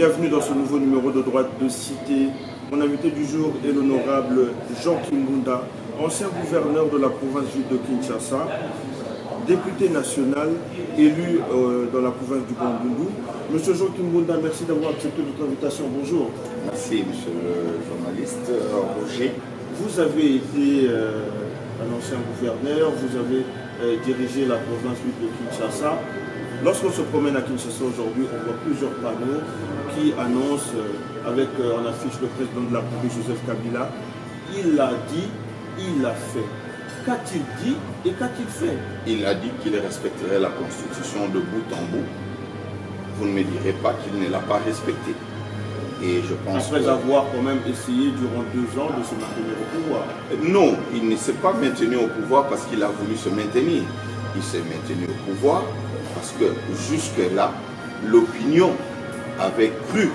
Bienvenue dans ce nouveau numéro de Droite de Cité. Mon invité du jour est l'honorable Jean Kimbunda, ancien gouverneur de la province-ville de Kinshasa, député national, élu dans la province du Bandundu. Monsieur Jean Kimbunda, merci d'avoir accepté notre invitation. Bonjour. Merci, monsieur le journaliste Roger. Vous avez été un ancien gouverneur, vous avez dirigé la province-ville de Kinshasa. Lorsqu'on se promène à Kinshasa aujourd'hui, on voit plusieurs panneaux qui annoncent, avec en affiche le président de la République, Joseph Kabila. Il l'a dit, il l'a fait. Qu'a-t-il dit et qu'a-t-il fait? Il a dit qu'il respecterait la Constitution de bout en bout. Vous ne me direz pas qu'il ne l'a pas respectée. Et je pense Après avoir quand même essayé durant 2 ans de se maintenir au pouvoir. Non, il ne s'est pas maintenu au pouvoir parce qu'il a voulu se maintenir. Il s'est maintenu au pouvoir parce que jusque-là, l'opinion avait cru,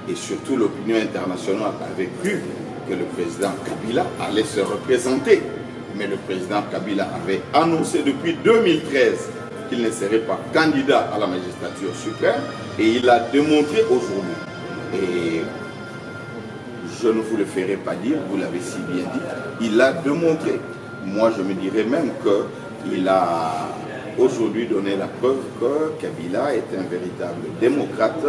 et surtout l'opinion internationale avait cru, que le président Kabila allait se représenter. Mais le président Kabila avait annoncé depuis 2013 qu'il ne serait pas candidat à la magistrature suprême, et il a démontré aujourd'hui. Et je ne vous le ferai pas dire, vous l'avez si bien dit, il a démontré. Moi, je me dirais même qu'il a aujourd'hui donné la preuve que Kabila est un véritable démocrate.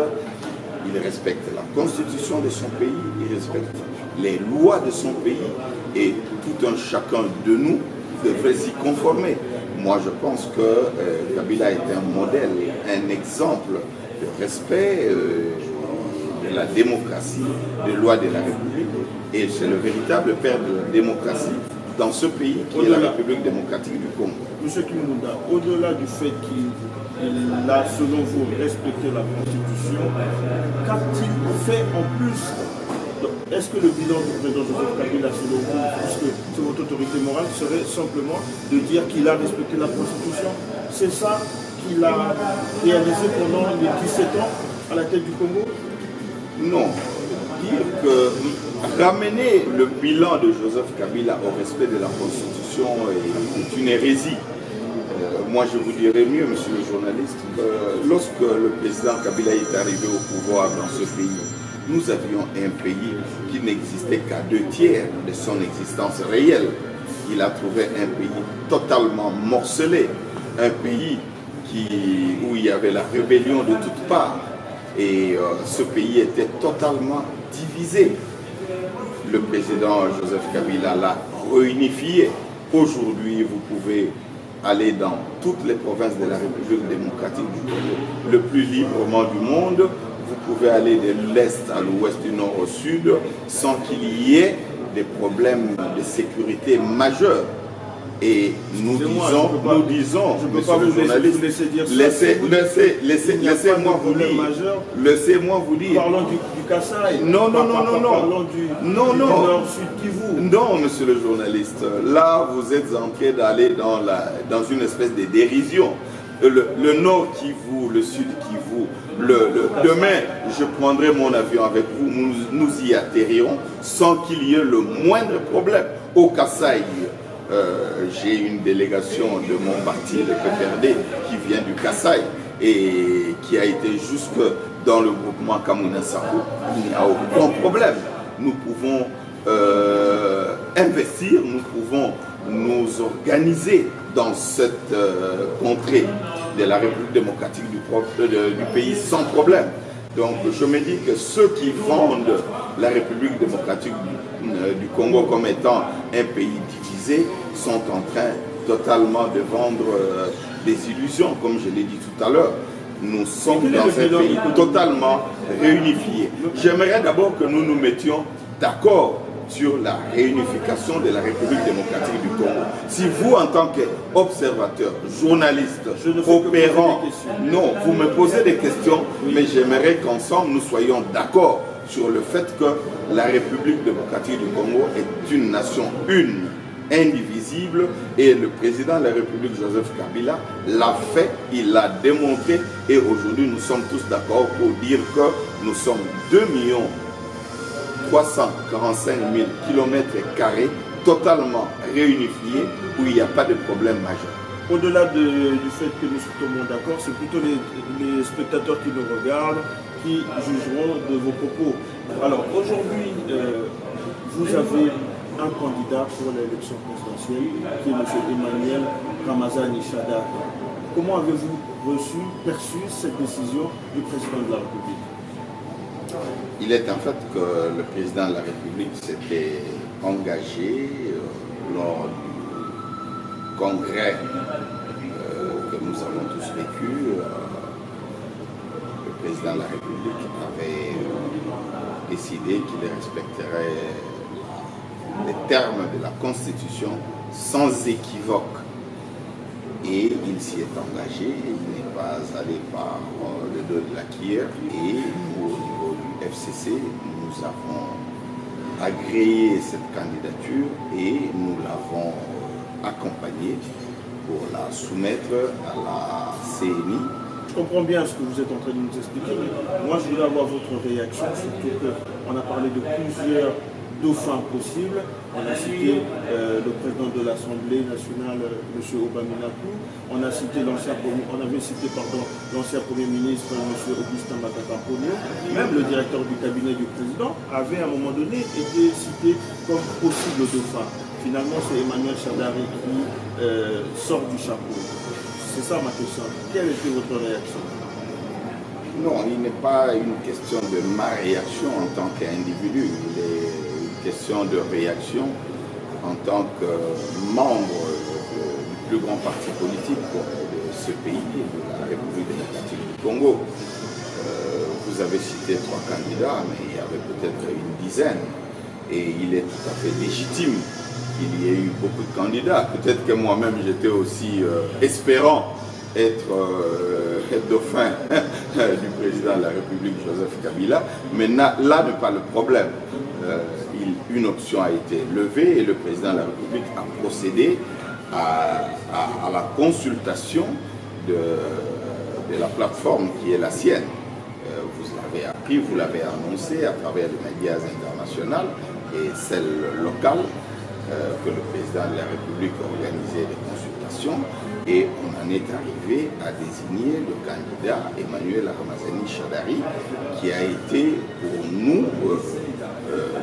Il respecte la constitution de son pays, il respecte les lois de son pays, et tout un chacun de nous devrait s'y conformer. Moi, je pense que Kabila est un modèle, un exemple de respect de la démocratie, des lois de la République, et c'est le véritable père de la démocratie dans ce pays qui est la République démocratique du Congo. Monsieur Kimbunda, au-delà du fait qu'il a, selon vous, respecté la Constitution, qu'a-t-il fait en plus? Est-ce que le bilan du président Joseph Kabila, selon vous, puisque c'est votre autorité morale, serait simplement de dire qu'il a respecté la Constitution? C'est ça qu'il a réalisé pendant les 17 ans à la tête du Congo? Non. Dire que ramener le bilan de Joseph Kabila au respect de la Constitution est une hérésie. Moi, je vous dirais mieux, monsieur le journaliste, que lorsque le président Kabila est arrivé au pouvoir dans ce pays, nous avions un pays qui n'existait qu'à 2 tiers de son existence réelle. Il a trouvé un pays totalement morcelé, un pays où il y avait la rébellion de toutes parts. Et ce pays était totalement divisé. Le président Joseph Kabila l'a réunifié. Aujourd'hui, vous pouvez aller dans toutes les provinces de la République démocratique du Congo, le plus librement du monde. Vous pouvez aller de l'Est à l'Ouest, du Nord au Sud, sans qu'il y ait des problèmes de sécurité majeurs. Et nous disons, je ne peux pas vous laisser dire ça. Laissez-moi vous dire. Parlons du Kasaï. Non. Parlons du Nord-Sud Kivu. Non, monsieur le journaliste. Là, vous êtes en train d'aller dans une espèce de dérision. Le Nord Kivu, le Sud Kivu. Demain, je prendrai mon avion avec vous. Nous y atterrirons sans qu'il y ait le moindre problème. Au Kasaï, j'ai une délégation de mon parti, le PPRD, qui vient du Kasaï et qui a été jusque dans le groupement Kamuna Sakou. Il n'y a aucun problème. Nous pouvons investir, nous pouvons nous organiser dans cette contrée de la République démocratique du pays sans problème. Donc je me dis que ceux qui vendent la République démocratique du Congo comme étant un pays divisé sont en train totalement de vendre des illusions, comme je l'ai dit tout à l'heure. Nous sommes dans un pays totalement réunifié. J'aimerais d'abord que nous nous mettions d'accord sur la réunification de la République démocratique du Congo. Si vous, en tant qu'observateur, journaliste, opérant, non, vous me posez des questions, mais j'aimerais qu'ensemble nous soyons d'accord sur le fait que la République démocratique du Congo est une nation une, indivisible, et le président de la République, Joseph Kabila, l'a fait, il l'a démontré, et aujourd'hui nous sommes tous d'accord pour dire que nous sommes 2 345 000 km² totalement réunifiés où il n'y a pas de problème majeur. au-delà du fait que nous sommes tout le monde d'accord, c'est plutôt les spectateurs qui nous regardent, qui jugeront de vos propos. Alors aujourd'hui, vous avez un candidat pour l'élection présidentielle, qui est M. Emmanuel Ramazani Shadari. Comment avez-vous perçu cette décision du président de la République? Il est en fait que le président de la République s'était engagé lors du congrès que nous avons tous vécu. Le président de la République avait décidé qu'il respecterait les termes de la Constitution sans équivoque. Et il s'y est engagé, il n'est pas allé par le dos de la Kir. Et nous, au niveau du FCC, nous avons agréé cette candidature et nous l'avons accompagnée pour la soumettre à la CNI. Je comprends bien ce que vous êtes en train de nous expliquer, mais moi je voulais avoir votre réaction, surtout qu'on a parlé de plusieurs dauphins possibles. On a cité le président de l'Assemblée nationale, M. Obaminakou. On avait cité l'ancien Premier ministre, M. Augustin Matata Ponyo. Même le directeur du cabinet du président avait à un moment donné été cité comme possible dauphin. Finalement, c'est Emmanuel Shadari qui sort du chapeau. C'est ça ma question. Quelle était votre réaction? Non, il n'est pas une question de ma réaction en tant qu'individu. Il est une question de réaction en tant que membre du plus grand parti politique de ce pays, de la République démocratique du Congo. Vous avez cité 3 candidats, mais il y avait peut-être une dizaine. Et il est tout à fait légitime qu'il y ait eu beaucoup de candidats. Peut-être que moi-même j'étais aussi espérant être dauphin du président de la République, Joseph Kabila, mais là n'est pas le problème. Une option a été levée et le président de la République a procédé à la consultation de la plateforme qui est la sienne. Vous l'avez appris, vous l'avez annoncé à travers les médias internationaux et celles locales, que le président de la République a organisé des consultations et on en est arrivé à désigner le candidat Emmanuel Ramazani Shadari qui a été pour nous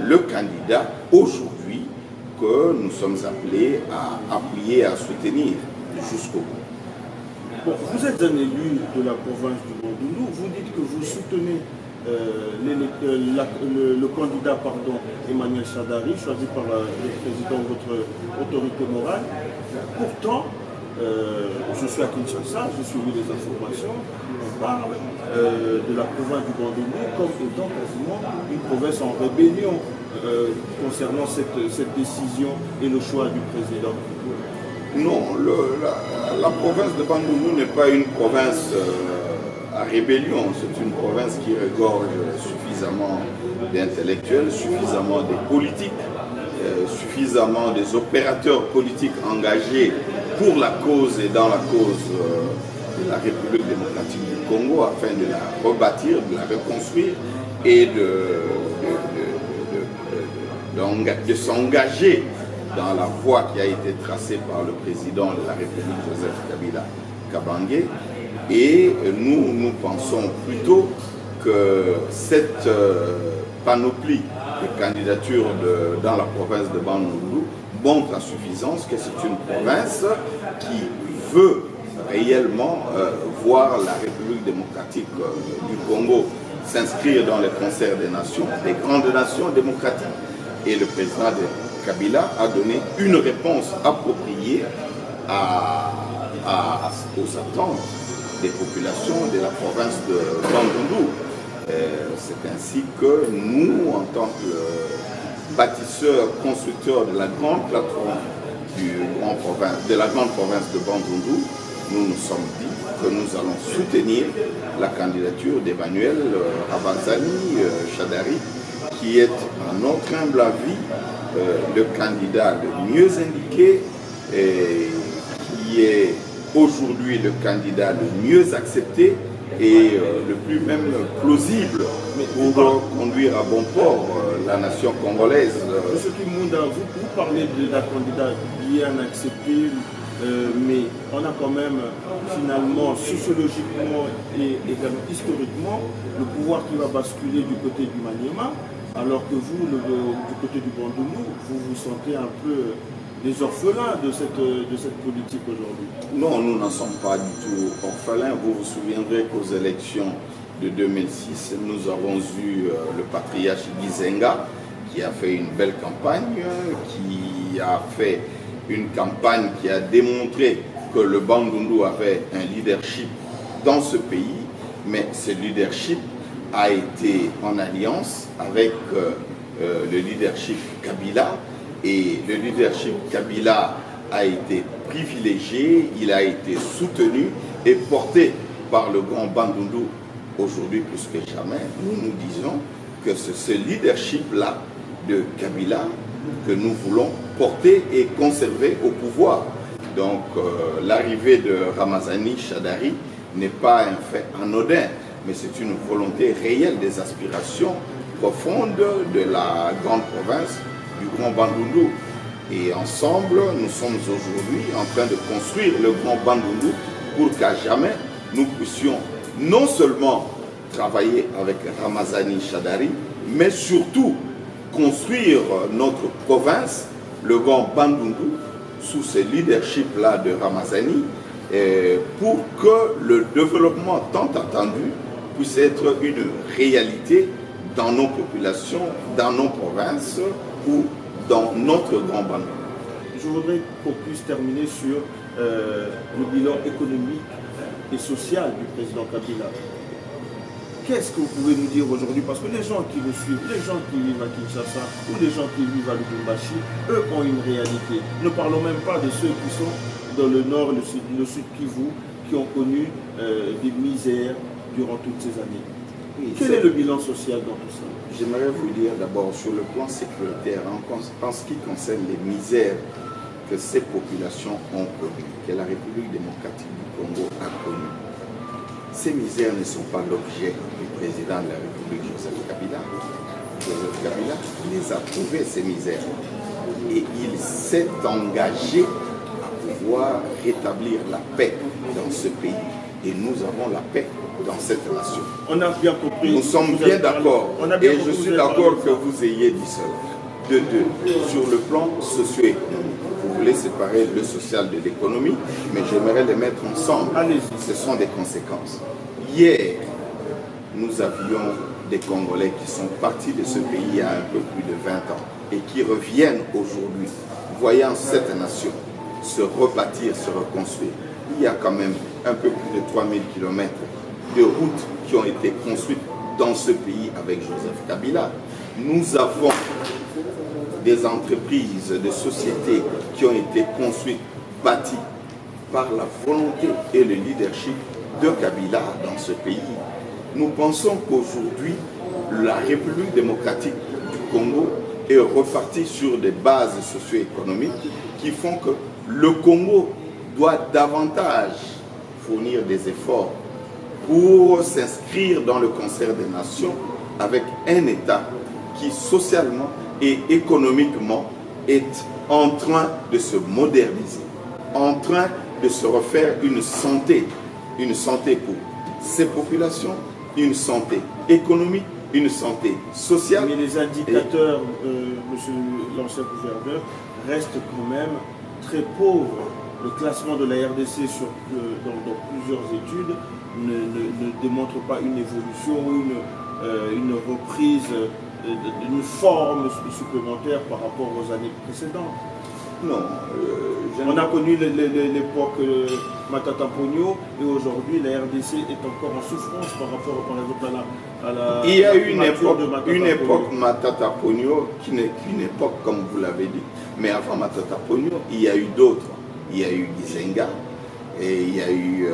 le candidat aujourd'hui que nous sommes appelés à appuyer, à soutenir jusqu'au bout. Bon, vous êtes un élu de la province du Bandundu, vous dites que vous soutenez le candidat Emmanuel Shadari, choisi par le président de votre autorité morale. Pourtant, je suis à Kinshasa, je suis vu des informations, on parle de la province du Bandundu comme étant quasiment une province en rébellion concernant cette décision et le choix du président. Non, la province de Bandundu n'est pas une province à rébellion, c'est une province qui regorge suffisamment d'intellectuels, suffisamment de politiques, suffisamment des opérateurs politiques engagés pour la cause et dans la cause de la République démocratique du Congo afin de la rebâtir, de la reconstruire et de s'engager dans la voie qui a été tracée par le président de la République, Joseph Kabila Kabange. Et nous pensons plutôt que cette panoplie de candidatures dans la province de Bandundu montre à suffisance que c'est une province qui veut réellement voir la République démocratique du Congo s'inscrire dans les concerts des nations, des grandes nations démocratiques. Et le président de Kabila a donné une réponse appropriée aux attentes des populations de la province de Bandundu. C'est ainsi que nous, en tant que bâtisseurs, constructeurs de la grande plateforme de la grande province de Bandundu, nous nous sommes dit que nous allons soutenir la candidature d'Emmanuel Ramazani Shadari, qui est, à notre humble avis, le candidat le mieux indiqué et qui est aujourd'hui le candidat le mieux accepté et le plus même plausible pour conduire à bon port la nation congolaise. Monsieur Kimunda, vous parlez de la candidat bien acceptée, mais on a quand même finalement sociologiquement et également historiquement le pouvoir qui va basculer du côté du Maniema, alors que vous, du côté du Bandundu, vous vous sentez un peu des orphelins de cette politique aujourd'hui. Non, nous n'en sommes pas du tout orphelins. Vous vous souviendrez qu'aux élections de 2006, nous avons eu le patriarche Gizenga qui a fait une belle campagne, qui a fait une campagne qui a démontré que le Bandundu avait un leadership dans ce pays, mais ce leadership a été en alliance avec le leadership Kabila, et le leadership Kabila a été privilégié, il a été soutenu et porté par le grand Bandundu. Aujourd'hui, plus que jamais, nous disons que c'est ce leadership-là de Kabila que nous voulons porter et conserver au pouvoir. Donc l'arrivée de Ramazani Shadari n'est pas un fait anodin, mais c'est une volonté réelle des aspirations profondes de la grande province du Grand Bandundu. Et ensemble, nous sommes aujourd'hui en train de construire le Grand Bandundu pour qu'à jamais nous puissions non seulement travailler avec Ramazani Shadari, mais surtout construire notre province, le Grand Bandundu, sous ce leadership-là de Ramazani, pour que le développement tant attendu puisse être une réalité dans nos populations, dans nos provinces ou dans notre Grand Bandundu. Je voudrais qu'on puisse terminer sur le bilan économique et social du président Kabila. Qu'est-ce que vous pouvez nous dire aujourd'hui? Parce que les gens qui nous suivent, les gens qui vivent à Kinshasa ou les gens qui vivent à Lubumbashi, eux ont une réalité. Ne parlons même pas de ceux qui sont dans le nord, le sud Kivu, qui ont connu des misères durant toutes ces années. Oui, quel est le bilan social dans tout ça? J'aimerais vous dire d'abord sur le plan sécuritaire, en ce qui concerne les misères que ces populations ont connues, que la République démocratique du Congo a connues. Ces misères ne sont pas l'objet du président de la République, Joseph Kabila. Joseph Kabila les a trouvées, ces misères. Et il s'est engagé à pouvoir rétablir la paix dans ce pays. Et nous avons la paix dans cette nation. On a bien compris. Nous sommes bien d'accord. Et je suis d'accord que vous ayez dit cela. De deux, sur le plan socio-économique. Vous voulez séparer le social de l'économie, mais j'aimerais les mettre ensemble. Ce sont des conséquences. Hier, nous avions des Congolais qui sont partis de ce pays il y a un peu plus de 20 ans et qui reviennent aujourd'hui, voyant cette nation se rebâtir, se reconstruire. Il y a quand même un peu plus de 3000 km de routes qui ont été construites dans ce pays avec Joseph Kabila. Nous avons des entreprises, des sociétés qui ont été construites, bâties par la volonté et le leadership de Kabila dans ce pays. Nous pensons qu'aujourd'hui, la République démocratique du Congo est repartie sur des bases socio-économiques qui font que le Congo doit davantage fournir des efforts pour s'inscrire dans le concert des nations avec un État qui socialement et économiquement est en train de se moderniser, en train de se refaire une santé pour ces populations, une santé économique, une santé sociale. Mais les indicateurs, monsieur l'ancien gouverneur, restent quand même très pauvres. Le classement de la RDC dans plusieurs études ne démontre pas une évolution ou une reprise d'une forme supplémentaire par rapport aux années précédentes. Non. On a connu l'époque Matata Ponyo et aujourd'hui la RDC est encore en souffrance par rapport par exemple à la il y a eu une époque Matata Ponyo qui n'est qu'une époque comme vous l'avez dit. Mais avant Matata Ponyo, il y a eu d'autres. Il y a eu Gizenga et il y a eu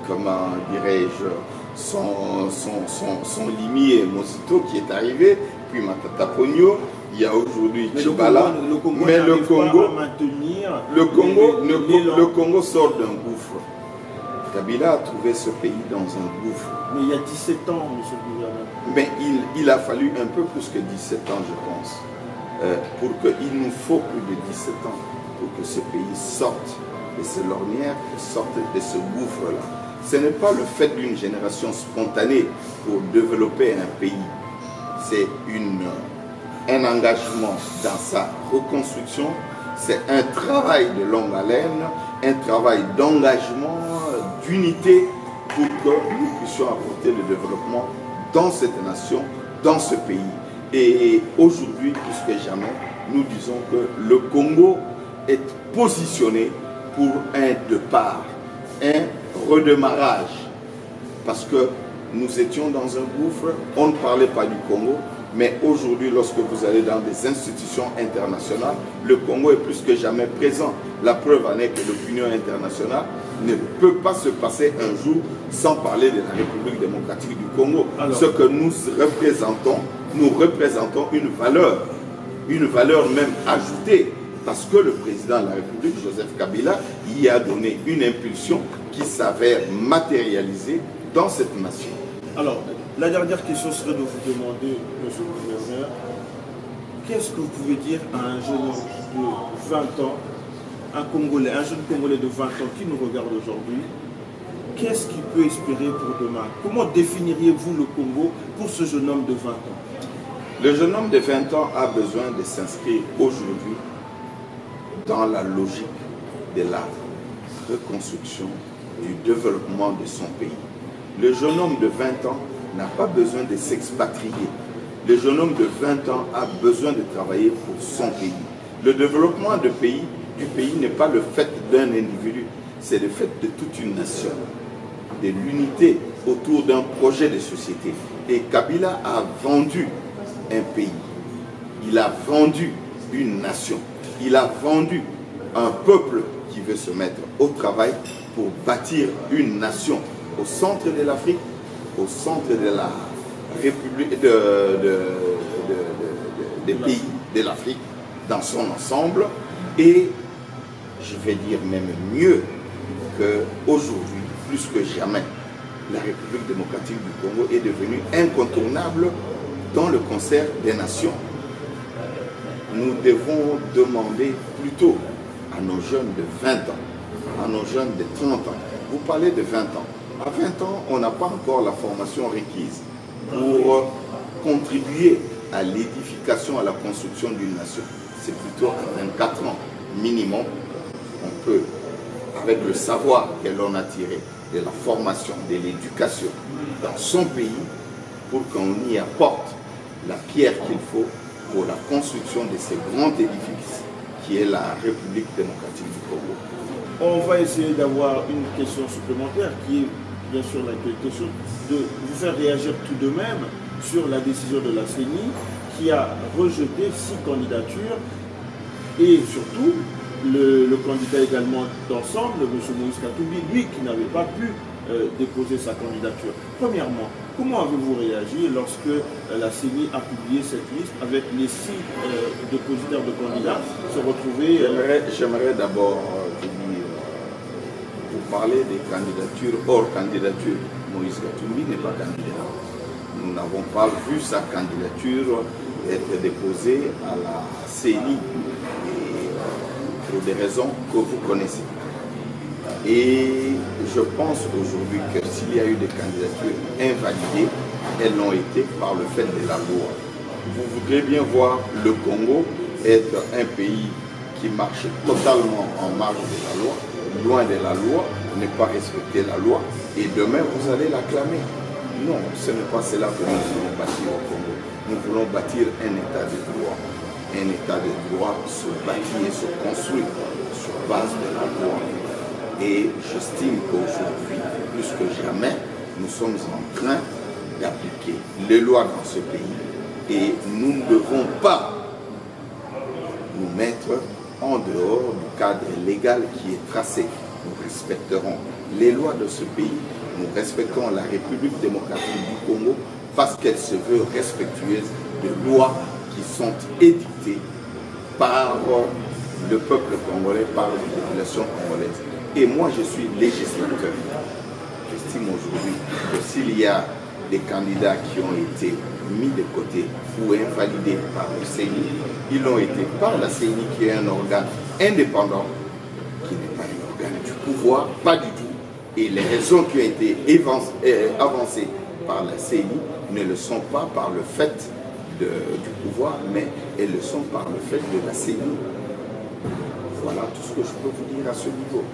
comment dirais-je, son limier Mosito qui est arrivé, puis Matata Ponyo, il y a aujourd'hui Tchibala, mais le Congo sort d'un gouffre. Kabila a trouvé ce pays dans un gouffre. Mais il y a 17 ans, monsieur le gouverneur. Mais il a fallu un peu plus que 17 ans, je pense, pour qu'il nous faut plus de 17 ans pour que ce pays sorte de ces lornières, sorte de ce gouffre-là. Ce n'est pas le fait d'une génération spontanée pour développer un pays. C'est un engagement dans sa reconstruction. C'est un travail de longue haleine, un travail d'engagement, d'unité pour que nous puissions apporter le développement dans cette nation, dans ce pays. Et aujourd'hui, plus que jamais, nous disons que le Congo est positionné pour un départ, un redémarrage. Parce que nous étions dans un gouffre, on ne parlait pas du Congo, mais aujourd'hui, lorsque vous allez dans des institutions internationales, le Congo est plus que jamais présent. La preuve en est que l'opinion internationale ne peut pas se passer un jour sans parler de la République démocratique du Congo. Alors, ce que nous représentons une valeur même ajoutée, parce que le président de la République, Joseph Kabila, y a donné une impulsion qui s'avère matérialisée dans cette nation. Alors, la dernière question serait de vous demander, monsieur le gouverneur, qu'est-ce que vous pouvez dire à un jeune homme de 20 ans, un jeune Congolais de 20 ans qui nous regarde aujourd'hui, qu'est-ce qu'il peut espérer pour demain? Comment définiriez-vous le Congo pour ce jeune homme de 20 ans? Le jeune homme de 20 ans a besoin de s'inscrire aujourd'hui dans la logique de la reconstruction, du développement de son pays. Le jeune homme de 20 ans n'a pas besoin de s'expatrier. Le jeune homme de 20 ans a besoin de travailler pour son pays. Le développement du pays n'est pas le fait d'un individu, c'est le fait de toute une nation, de l'unité autour d'un projet de société. Et Kabila a vendu un pays, il a vendu une nation, il a vendu un peuple qui veut se mettre au travail pour bâtir une nation au centre de l'Afrique, au centre de la République, des pays de l'Afrique dans son ensemble. Et je vais dire même mieux qu'aujourd'hui, plus que jamais, la République démocratique du Congo est devenue incontournable dans le concert des nations. Nous devons demander plutôt à nos jeunes de 20 ans, à nos jeunes de 30 ans. Vous parlez de 20 ans. À 20 ans, on n'a pas encore la formation requise pour contribuer à l'édification, à la construction d'une nation. C'est plutôt à 24 ans minimum, on peut, avec le savoir que l'on a tiré de la formation, de l'éducation dans son pays, pour qu'on y apporte la pierre qu'il faut pour la construction de ce grand édifice qui est la République démocratique du Congo. On va essayer d'avoir une question supplémentaire qui est bien sûr la question de vous faire réagir tout de même sur la décision de la CENI qui a rejeté 6 candidatures et surtout le candidat également d'ensemble, M. Moïse Katumbi, lui qui n'avait pas pu déposer sa candidature. Premièrement, comment avez-vous réagi lorsque la CENI a publié cette liste avec les 6 dépositaires de candidats se retrouver... J'aimerais d'abord vous parler des candidatures hors candidature. Moïse Katumbi n'est pas candidat. Nous n'avons pas vu sa candidature être déposée à la CENI pour des raisons que vous connaissez. Et je pense aujourd'hui que s'il y a eu des candidatures invalidées, elles l'ont été par le fait de la loi. Vous voudrez bien voir le Congo être un pays qui marche totalement en marge de la loi, loin de la loi, ne pas respecter la loi, et demain vous allez l'acclamer. Non, ce n'est pas cela que nous voulons bâtir au Congo. Nous voulons bâtir un état de droit. Un état de droit se bâtit et se construit sur base de la loi. Et j'estime qu'aujourd'hui, plus que jamais, nous sommes en train d'appliquer les lois dans ce pays et nous ne devons pas nous mettre en dehors du cadre légal qui est tracé. Nous respecterons les lois de ce pays, nous respectons la République démocratique du Congo parce qu'elle se veut respectueuse de lois qui sont édictées par le peuple congolais, par la population congolaise. Et moi, je suis législateur. J'estime aujourd'hui que s'il y a des candidats qui ont été mis de côté ou invalidés par le CENI. Ils l'ont été par la CENI qui est un organe indépendant, qui n'est pas un organe du pouvoir, pas du tout. Et les raisons qui ont été avancées par la CENI ne le sont pas par le fait du pouvoir, mais elles le sont par le fait de la CENI. Voilà tout ce que je peux vous dire à ce niveau.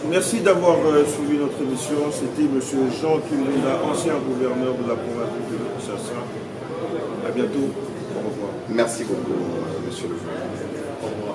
Merci d'avoir suivi notre émission. C'était M. Jean Kimunda, ancien gouverneur de la province de Kinshasa. À bientôt. Au revoir. Merci beaucoup, monsieur le journaliste.